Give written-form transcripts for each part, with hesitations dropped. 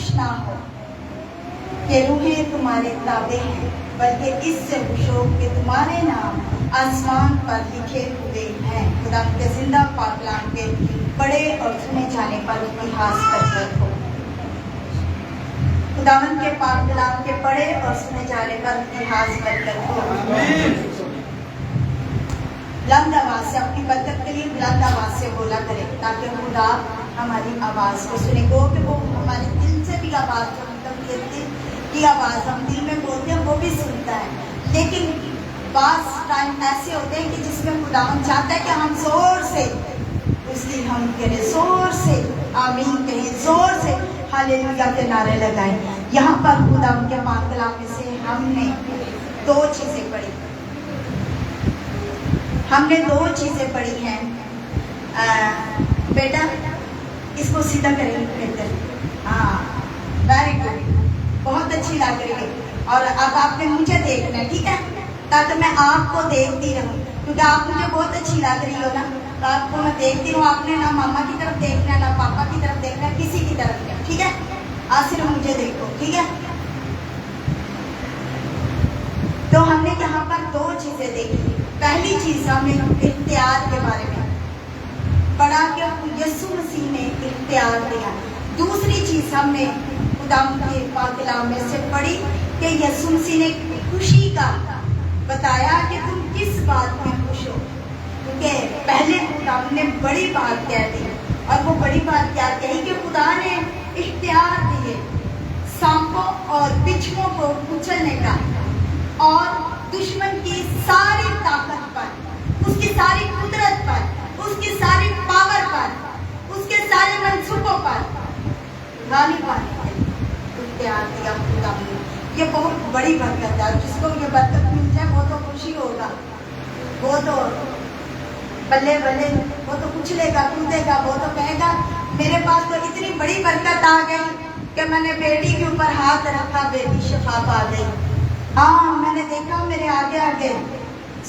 خوش نہ ہو کہ روحیں تمہارے تابع ہیں، بلکہ اس سے خوش ہو کہ تمہارے نام آسمان پر لکھے ہوئے ہیں۔ خدا کے زندہ پاک کلام کے پڑھے اور سنے جانے پر اتحاس برکت ہو۔ خداوند کے پاک کلام کے پڑھے اور سنے جانے پر اتحاس برکت ہو۔ بلند آواز سے اپنی برکت کے لیے بلند آواز سے بولا کرے تاکہ خدا ہماری آواز کو سنے گو کہ وہ ہمارے دل سے بھی آواز جو کی آواز ہم دل میں بولتے ہیں وہ بھی سنتا ہے، لیکن بعض ٹائم ایسے ہوتے ہیں کہ جس میں خداوند چاہتا ہے کہ ہم زور سے اس کی ہم کریں، زور سے آمین کہیں، زور سے ہاللیلویا کے نعرے لگائیں۔ یہاں پر خداوند کے پاک کلام میں سے ہم نے دو چیزیں پڑھی، پڑھی ہیں۔ بیٹا اس کو سیدھا کریں بہتر، ہاں ویری گڈ، بہت اچھی لگ رہی ہے۔ اور اب آپ نے مجھے دیکھنا ہے، ٹھیک ہے، تاکہ میں آپ کو دیکھتی رہوں، کیونکہ آپ مجھے بہت اچھی لگ رہی ہو نا، تو آپ کو میں دیکھتی ہوں۔ آپ نے نہ ماما کی طرف دیکھنا ہے، نہ پاپا کی طرف دیکھنا ہے، کسی کی طرف نہیں، ٹھیک ہے، آپ صرف مجھے دیکھو، ٹھیک ہے۔ تو ہم نے یہاں پر دو چیزیں دیکھی۔ پہلی چیز ہم نے اختیار کے بارے میں پڑھا کہ یسوع مسیح نے اختیار دیا۔ دوسری چیز ہم نے خداوند کے پاک کلام میں سے پڑھی کہ یسوع مسیح نے خوشی کا بتایا کہ تم کس بات میں خوش ہو، کیونکہ پہلے خداوند نے بڑی بات کہہ دی، اور وہ بڑی بات کیا کہی کہ خدا نے اختیار دیے سانپوں اور بچھوؤں کو کچلنے کا، اور دشمن کی ساری طاقت پر، اس کی ساری قدرت پر، اس کی ساری پاور پر، اس کے سارے منصوبوں پر غالب آنے کا اختیار دیا خدا نے۔ یہ بہت بڑی برکت ہے، جس کو یہ برکت مل جائے وہ تو خوشی ہوگا، وہ تو بلے بلے، وہ تو کچلے گا، کودے گا، وہ تو کہے گا میرے پاس تو اتنی بڑی برکت آ گئی کہ میں نے بیٹی کے اوپر ہاتھ رکھا، بیٹی شفا پا گئی۔ ہاں میں نے دیکھا میرے آگے آگے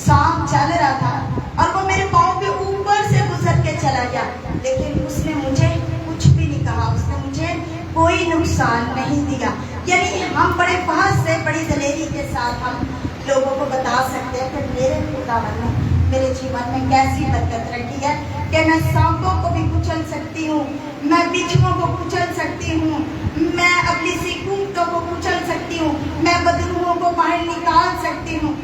سانپ چل رہا تھا اور وہ میرے پاؤں کے اوپر سے گزر کے چلا گیا، لیکن اس نے مجھے کچھ بھی نہیں کہا، اس نے مجھے کوئی نقصان نہیں دیا۔ یعنی ہم بڑے فحش سے، بڑی دلیری کے ساتھ ہم لوگوں کو بتا سکتے ہیں کہ میرے خداوند نے میرے جیون میں کیسی برکت رکھی ہے کہ میں سانپوں کو بھی کچل سکتی ہوں، میں بچھوؤں کو کچل سکتی ہوں، میں اپنی حکومتوں کو کچل سکتی ہوں، میں بدروحوں کو باہر نکال سکتی ہوں۔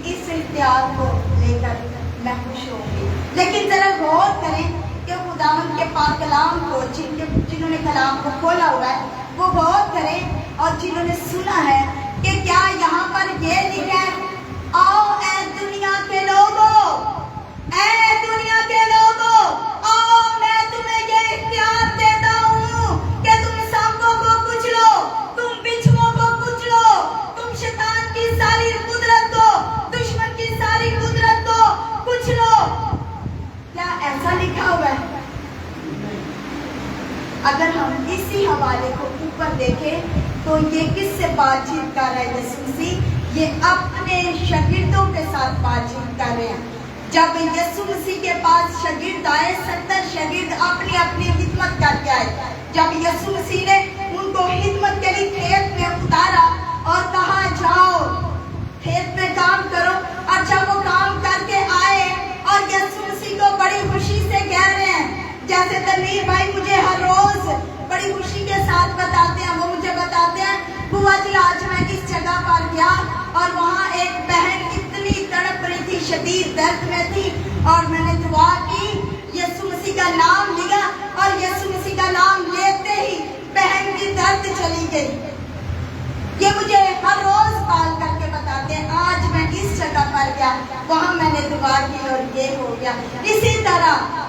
اس اختیار کو لے کر میں خوش ہوں گی۔ لیکن ذرا غور کریں کہ خداوند کے پاک کلام کو جنہوں نے کلام کو کھولا ہوا ہے وہ غور کریں، اور جنہوں نے سنا ہے کہ کیا یہاں پر یہ لکھا ہے، آؤ اے دنیا کے لوگوں، اے دنیا کے لوگوں، آؤ میں تمہیں یہ اختیار دیتا ہوں کہ تم سانپوں کو کچلو، تم بچھوؤں کو کچلو، تم شیطان کی ساری قدرت کو، دشمن کی ساری قدرت کو کچلو۔ کیا ایسا لکھا ہوا ہے؟ اگر ہم اسی حوالے کو اوپر دیکھیں تو یہ کس سے بات چیت کر رہے ہیں یسوع مسیح؟ یہ اپنے شاگردوں کے ساتھ بات چیت کر رہے ہیں۔ جب یسوع مسیح کے پاس شاگرد آئے، 70 شاگرد اپنی اپنی خدمت کر کے آئے۔ جب یسوع مسیح نے ان کو خدمت کے لیے کھیت میں اتارا اور کہا جاؤ کھیت میں کام کرو، اور جب وہ کام کر کے آئے اور یسوع مسیح کو بڑی خوشی سے کہہ رہے ہیں، جیسے تنویر بھائی مجھے ہر روز بڑی خوشی کے ساتھ بتاتے ہیں، وہ مجھے بتاتے ہیں بوا جی آج میں اس جگہ پر گیا اور وہاں ایک بہن اتنی تڑپ رہی تھی، شدید درد میں تھی، اور میں نے دعا کی، یسوع مسیح کا نام لیا، اور یسوع مسیح کا نام لیتے ہی بہن کی درد چلی گئی۔ یہ مجھے ہر روز کال کر کے بتاتے ہیں آج میں اس جگہ پر گیا، وہاں میں نے دعا کی اور یہ ہو گیا۔ اسی طرح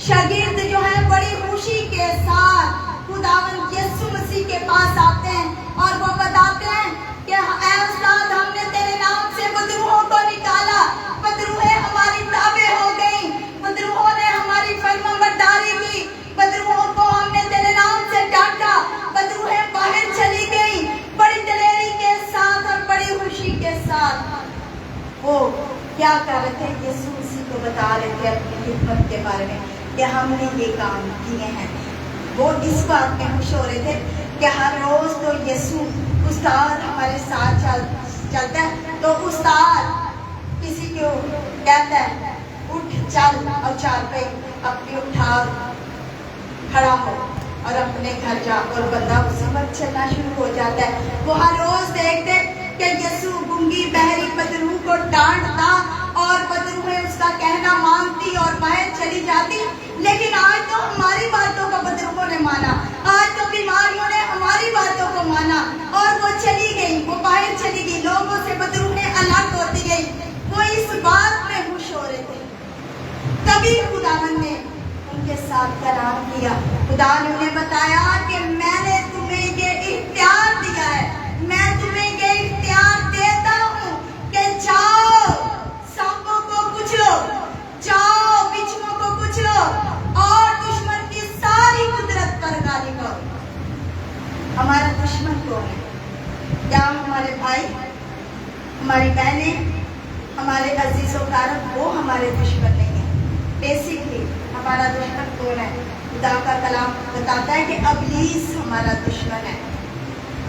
شاگرد جو ہے بڑی خوشی کے ساتھ خداوند یسوع مسیح کے پاس آتے ہیں اور وہ بتاتے ہیں کہ اے استاد ہم نے تیرے نام سے بدروحوں کو نکالا، بدروحیں ہماری تابع ہو گئیں، بدروحوں نے ہماری فرمانبرداری کی، بدروحوں کو ہم نے تیرے نام سے ڈانٹا، بدروحیں باہر چلی گئیں۔ بڑی دلیری کے ساتھ اور بڑی خوشی کے ساتھ وہ کیا کر رہے تھے؟ یسوع مسیح کو بتا رہے تھے اپنی خدمت کے بارے میں کہ ہم نے یہ کام کیے ہیں۔ وہ اس بات میں خوش ہو رہے تھے، کہ ہر روز تو یسوع استاد ہمارے ساتھ چلتا ہے، تو استاد کسی کو کہتا ہے اٹھ چل اور چال پہ اپنی اٹھا کھڑا ہو اور اپنے گھر جا، اور بندہ اسی وقت چلنا شروع ہو جاتا ہے۔ وہ ہر روز دیکھتے کہ یسوع گنگی بہری بدرو کو ڈانٹتا اور بدرو میں اس کا کہنا مانتی اور باہر چلی جاتی، لیکن آج تو ہماری باتوں کا بدرو نے مانا، آج تو بیماریوں نے ہماری باتوں کو مانا اور وہ چلی گئی، وہ باہر چلی گئی، لوگوں سے بدرو میں الگ ہوتی گئی۔ وہ اس بات میں خوش ہو رہے تھے، تبھی خداوند نے ان کے ساتھ کلام کیا۔ خدا نے انہیں بتایا کہ میں نے تمہیں یہ اختیار دیا ہے، میں تمہیں یہ اختیار دیتا ہوں کہ جاؤ سانپوں کو کچلو، جاؤ بچھوؤں کو کچلو اور دشمن کی ساری قدرت پر غالب ہو۔ ہمارا دشمن کون ہے؟ کیا ہمارے بھائی، ہماری بہنیں، ہمارے عزیز و اقارب وہ ہمارے دشمن نہیں ہیں؟ بیسکلی ہمارا دشمن کون ہے؟ خدا کا کلام بتاتا ہے کہ ابلیس ہمارا دشمن ہے،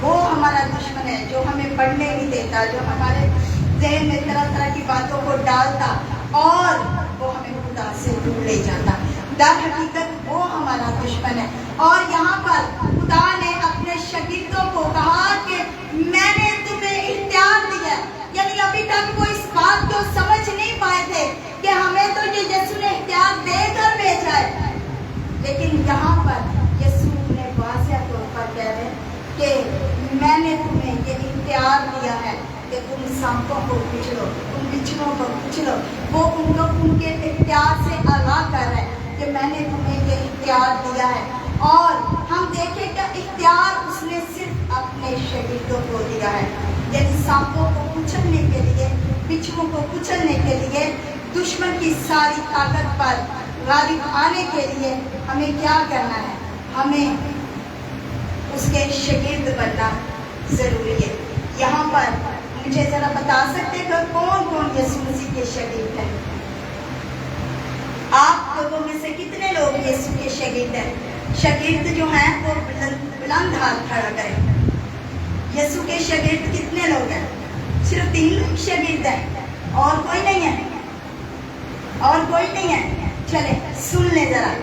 وہ ہمارا دشمن ہے جو ہمیں پڑھنے نہیں دیتا، جو ہمارے ذہن میں طرح طرح کی باتوں کو ڈالتا اور وہ ہمیں خدا سے دور لے جاتا۔ در حقیقت وہ ہمارا دشمن ہے۔ اور یہاں پر خدا نے اپنے شاگردوں کو کہا کہ میں نے تمہیں اختیار دیا ہے، یعنی ابھی تک وہ اس بات کو سمجھ نہیں پائے تھے کہ ہمیں تو یہ یسوع نے اختیار دے کر بھیجا ہے، لیکن یہاں پر یسوع نے واضح طور پر کہہ رہے کہ میں نے تمہیں یہ اختیار دیا ہے کہ تم سانپوں کو کچلو، تم بچھوؤں کو کچلو۔ وہ ان کو ان کے اختیار سے آگاہ کر رہے ہیں کہ میں نے تمہیں یہ اختیار دیا ہے۔ اور ہم دیکھیں کہ اختیار اس نے صرف اپنے شاگردوں کو دیا ہے، یعنی سانپوں کو کچلنے کے لیے، بچھوؤں کو کچلنے کے لیے، دشمن کی ساری طاقت پر غالب آنے کے لیے ہمیں کیا کرنا ہے؟ ہمیں اس کے شاگرد بننا ضروری ہے۔ یہاں پر مجھے ذرا بتا سکتے کہ کون کون یسوع مسیح کے شاگرد ہیں؟ آپ لوگوں میں سے کتنے لوگ یسوع کے شاگرد ہیں؟ شاگرد جو ہیں وہ بلند ہاتھ کھڑا کریں۔ یسوع کے شاگرد کتنے لوگ ہیں؟ صرف 3 شاگرد ہیں، اور کوئی نہیں ہے، اور کوئی نہیں ہے۔ چلے سن لیں ذرا،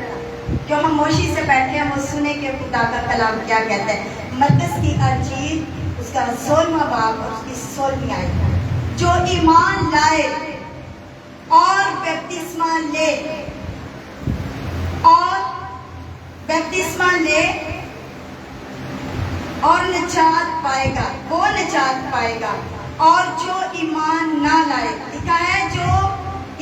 جو خاموشی سے بیٹھے ہیں وہ سنیں کہ خدا کا کلام کیا کہتا ہے۔ مرکز کی انجیل اس کا 16واں باب اور اس کی 16ویں آیت، جو ایمان لائے اور بپتسمہ لے، اور بپتسمہ لے اور نجات پائے گا، وہ نجات پائے گا، اور جو ایمان نہ لائے، لکھا ہے جو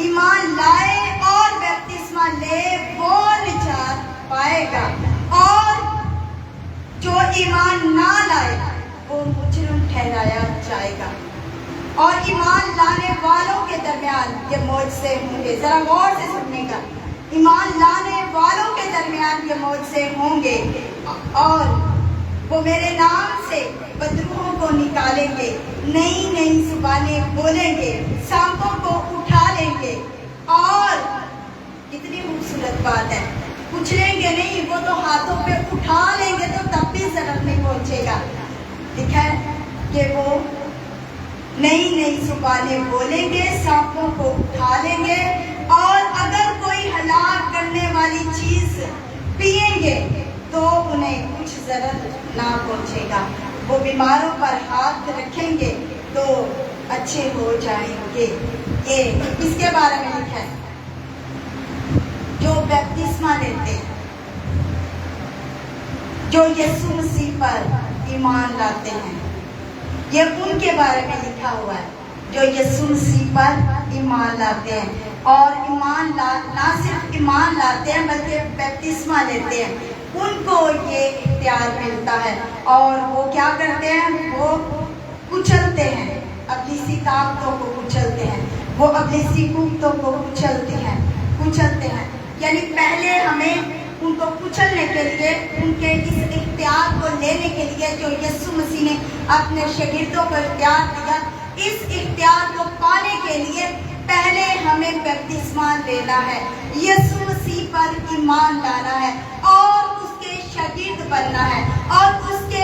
ایمان لائے اور بپتسمہ لے وہ نجات پائے گا، اور جو ایمان نہ لائے وہ مجرم ٹھہرایا جائے گا۔ اور ایمان لانے والوں کے درمیان یہ معجزے ہوں گے، ذرا غور سے سننے کا، ایمان لانے والوں کے درمیان یہ معجزے ہوں گے، اور وہ میرے نام سے بدروحوں کو نکالیں گے، نئی نئی زبانیں بولیں گے، سانپوں کو اٹھا لیں گے، اور کتنی خوبصورت بات ہے، کچلیں گے نہیں، وہ تو ہاتھوں پہ اٹھا لیں گے تو تب بھی ضرر نہیں پہنچے گا۔ لکھا ہے کہ وہ نئی نئی زبانیں بولیں گے، سانپوں کو اٹھا لیں گے، اور اگر کوئی ہلاک کرنے والی چیز پئیں گے تو انہیں کچھ ضرر نہ پہنچے گا، وہ بیماروں پر ہاتھ رکھیں گے تو اچھے ہو جائیں گے۔ یہ اس کے بارے میں لکھا ہے جو بپتسمہ لیتے ہیں، جو یسوع مسیح پر ایمان لاتے ہیں، یہ ان کے بارے میں لکھا ہوا ہے جو یسوع مسیح پر ایمان لاتے ہیں، اور نہ صرف ایمان لاتے ہیں بلکہ بپتسمہ لیتے ہیں، ان کو یہ اختیار ملتا ہے، اور وہ کیا کرتے ہیں؟ وہ کچلتے ہیں، ابلیسی طاقتوں کو کچلتے ہیں، وہ ابلیسی قوتوں کو کچلتے ہیں، یعنی پہلے ہمیں ان کو کچلنے کے لیے، ان کے اس اختیار کو لینے کے لیے جو یسوع مسیح نے اپنے شاگردوں کو اختیار دیا، اس اختیار کو پانے کے لیے پہلے ہمیں بپتسمہ لینا ہے، یسوع مسیح پر ایمان لانا ہے، اور اس کے شاگرد بننا ہے، اور اس کے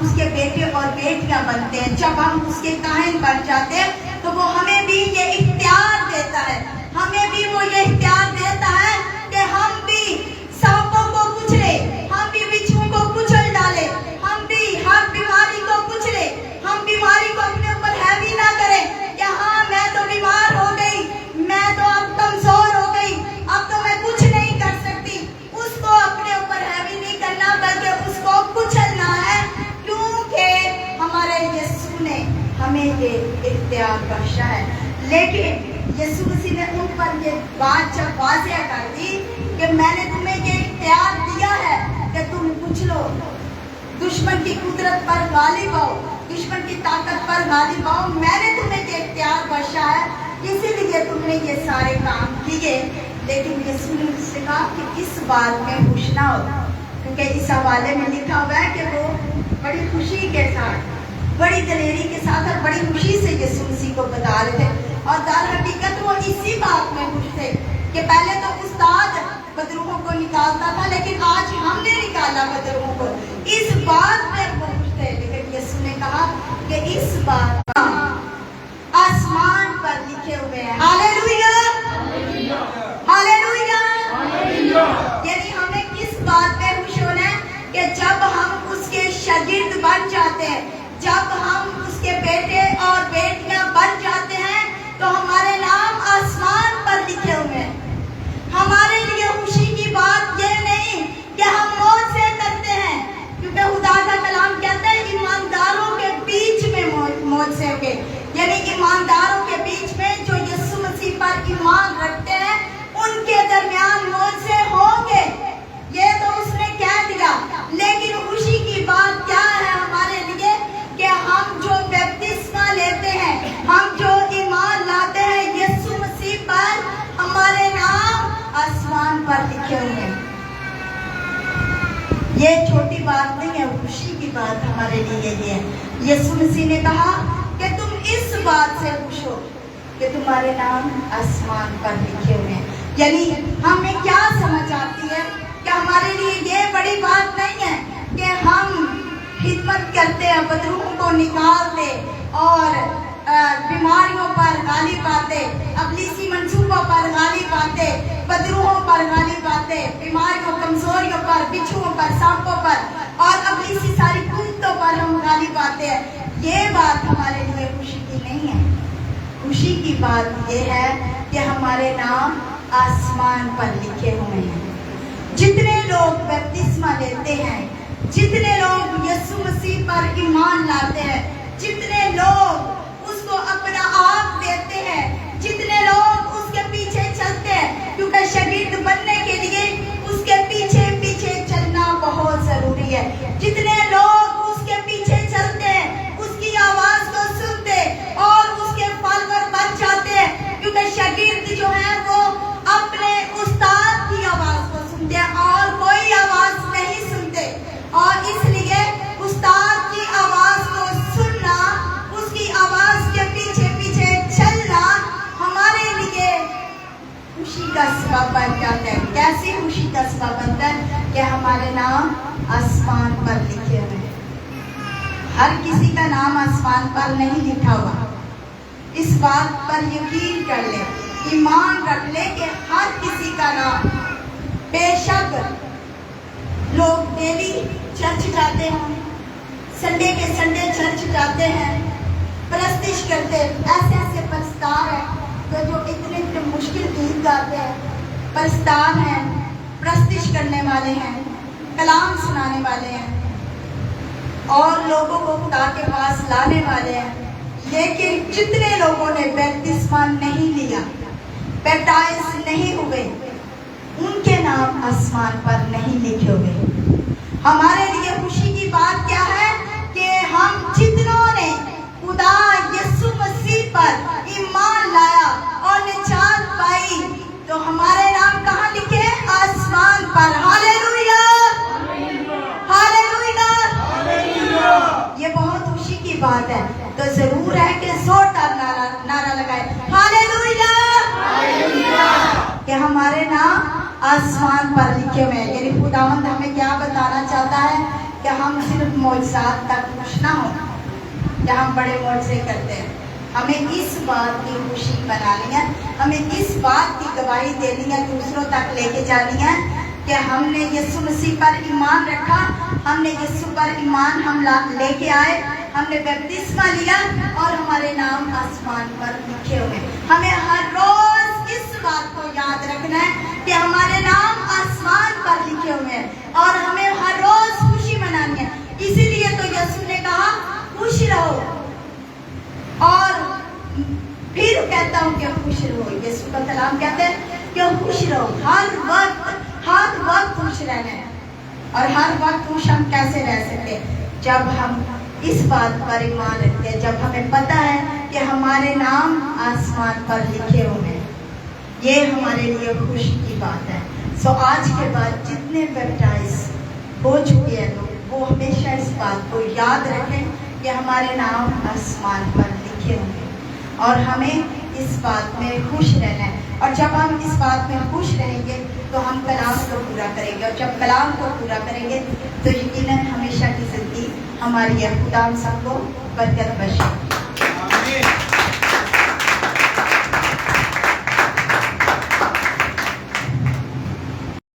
اس کے بیٹے اور بیٹیاں بنتے ہیں، جب ہم اس کے کاہن بن جاتے ہیں، تو وہ ہمیں بھی یہ اختیار دیتا ہے، ہمیں بھی وہ یہ اختیار دیتا ہے کہ ہم بھی سانپوں کو کچلے، ہم بھی بچھو کو کچل ڈالے، ہم بھی ہر بیماری کو کچلے، ہم بیماری کو اپنے اوپر ہیوی نہ کریں کہ ہاں میں تو بیمار ہو گئی، میں تو اب کمزور ہو گئی، اب تو میں کچھ نہیں کر سکتی۔ اس کو اپنے اوپر ہیوی نہیں کرنا، بلکہ اس کو کچلنا ہے، کیونکہ ہمارے یسوع نے ہمیں یہ اختیار بخشا ہے۔ لیکن یسوع مسیح نے ان پر یہ بات جب واضح کر دی کہ میں نے تمہیں یہ اختیار دیا ہے کہ تم کچلو، دشمن کی قدرت پر غالب آؤ، دشمن کی طاقت پر غالب آؤ، میں نے تمہیں یہ اختیار بخشا ہے، اسی لیے تم نے یہ سارے کام کیے۔ لیکن یسوع نے اس سے کہا کہ اس بات میں خوش نہ ہو، کیونکہ اس حوالے میں لکھا ہوا ہے کہ وہ بڑی خوشی کے ساتھ، بڑی دلیری کے ساتھ اور بڑی خوشی سے یسوع مسیح کو بتا رہے تھے، اور در حقیقت وہ اسی بات میں خوش تھے کہ پہلے تو استاد بدروحوں کو نکالتا تھا، لیکن آج ہم نے نکالا بدروحوں کو، اس بات میں وہ خوش تھے۔ لیکن یسوع نے کہا کہ اس بات آسمان پر لکھے ہوئے ہیں، ہاللیلویا ہاللیلویا، یعنی ہمیں کس بات پہ خوش ہونا ہے کہ جب ہم اس کے شاگرد بن جاتے ہیں، جب ہم اس کے بیٹے اور بیٹیاں بن جاتے ہیں، تو ہمارے نام آسمان پر لکھے ہوئے ہیں۔ ہمارے لیے خوشی کی بات یہ نہیں کہ ہم موت سے ڈرتے ہیں، کیونکہ خدا کا کلام کہتا ہے ایمانداروں کے بیچ میں موت سے کے، یعنی ایمانداروں کے بیچ میں جو یسوع مسیح پر ایمان رکھتے ہیں ان کے درمیان موت سے ہوں گے، یہ تو اس نے کہہ دیا۔ لیکن خوشی کی بات کیا ہے ہمارے لیے کہ ہم جو بپتسمہ لیتے ہیں، ہم جو ایمان لاتے ہیں یسوع مسیح پر، ہمارے نام آسمان پر لکھے ہوئے ہیں۔ یہ چھوٹی بات نہیں ہے، خوشی کی بات ہمارے لیے یہ ہے۔ یسوع مسیح نے کہا کہ تم اس بات سے خوش ہو کہ تمہارے نام آسمان پر لکھے ہوئے ہیں۔ یعنی ہمیں کیا سمجھ آتی ہے کہ ہمارے لیے یہ بڑی بات نہیں ہے کہ ہم خدمت کرتے ہیں، بدروحوں کو نکالتے اور بیماریوں پر غالب آتے، ابلیسی منصوبوں پر غالب آتے، بدروحوں پر غالب آتے، بیماریوں، کمزوریوں پر، بچھوؤں پر، سانپوں پر اور ابلیسی ساری قوتوں پر ہم غالب آتے ہیں۔ یہ بات ہمارے لیے خوشی کی نہیں ہے۔ خوشی کی بات یہ ہے کہ ہمارے نام آسمان پر لکھے ہوئے ہیں۔ جتنے لوگ بپتسمہ لیتے ہیں، جتنے لوگ یسوع مسیح پر ایمان لاتے ہیں، جتنے لوگ اس کو اپنا آپ دیتے ہیں، جتنے لوگ اس کے پیچھے چلتے ہیں، کیونکہ شاگرد بننے کے لیے اس کے پیچھے پیچھے چلنا بہت ضروری ہے۔ جتنے لوگ اس کے پیچھے چلتے ہیں، اس کی آواز کو سنتے اور اس کے فالوور بن جاتے ہیں، کیونکہ شاگرد جو ہیں وہ اپنے استاد کی آواز کو سنتے ہیں اور کوئی آواز نہیں سنتے، اور اس لیے استاد کی آواز کو سننا، اس کی آواز کے پیچھے پیچھے چلنا ہمارے لیے خوشی کا سبب بن جاتا ہے۔ کیسی خوشی کا سبب بنتا ہے کہ ہمارے نام آسمان پر لکھے ہوئے ہیں۔ ہر کسی کا نام آسمان پر نہیں لکھا ہوا، اس بات پر یقین کر لے، ایمان رکھ لے کہ ہر کسی کا نام، بے شک لوگ ڈیلی چرچ جاتے ہیں، سنڈے کے سنڈے چرچ جاتے ہیں، پرستش کرتے، ایسے ایسے پرستار ہیں جو اتنے مشکل گیت گاتے ہیں، پرستار ہیں، پرستش کرنے والے ہیں، کلام سنانے والے ہیں اور لوگوں کو خدا کے پاس لانے والے ہیں۔ لیکن جتنے لوگوں نے بپتسمہ نہیں لیا، بیپٹائز نہیں ہوئے، ان کے نام آسمان پر نہیں لکھے ہوئے۔ ہمارے لیے خوشی کی بات کیا ہے کہ ہم جتنوں نے خدا یسوع مسیح پر ایمان لایا اور نجات پائی، تو ہمارے نام کہاں لکھے؟ آسمان پر۔ ہاللیلویا ہاللیلویا، یہ بہت خوشی کی بات ہے۔ تو ضرور ہے کہ زوردار نعرہ لگائے، ہاللیلویا، کہ ہمارے نام آسمان پر لکھے ہوئے ہیں۔ یعنی خداوند ہمیں کیا بتانا چاہتا ہے کہ ہم صرف معجزات تک خوش نہ ہوں کہ ہم بڑے معجزے کرتے ہیں. ہمیں اس بات کی خوشی منانی ہے, ہمیں اس بات کی گواہی دینی ہے, دوسروں تک لے کے جانی ہے کہ ہم نے یسوع مسیح پر ایمان رکھا, ہم نے یسوع پر ایمان ہم لے کے آئے, ہم نے بپتسمہ لیا اور ہمارے نام آسمان پر لکھے ہوئے. ہمیں ہر روز اس بات کو یاد رکھنا ہے کہ ہمارے نام آسمان پر لکھے ہوئے ہیں اور ہمیں ہر روز خوشی منانی ہے. اسی لیے تو یسوع نے کہا خوش رہو, اور پھر کہتا ہوں کہ خوش رہو. یسوع کا کلام کہتے ہیں کہ خوش رہو, ہر وقت خوش رہنا ہے. اور ہر وقت خوش ہم کیسے رہ سکتے؟ جب ہم اس بات پر ایمان رکھتے ہیں, جب ہمیں پتہ ہے کہ ہمارے نام آسمان پر لکھے ہوئے ہیں. یہ ہمارے لیے خوشی کی بات ہے. سو آج کے بعد جتنے بیپٹائز ہو چکے ہیں لوگ, وہ ہمیشہ اس بات کو یاد رکھیں کہ ہمارے نام آسمان پر لکھے ہوئے ہیں اور ہمیں اس بات میں خوش رہنا ہے. اور جب ہم اس بات میں خوش رہیں گے تو ہم کلام کو پورا کریں گے, اور جب کلام کو پورا کریں گے تو یقیناً ہمیشہ کی زندگی ہماری ہے. خدا ہم سب کو برکت بخشے.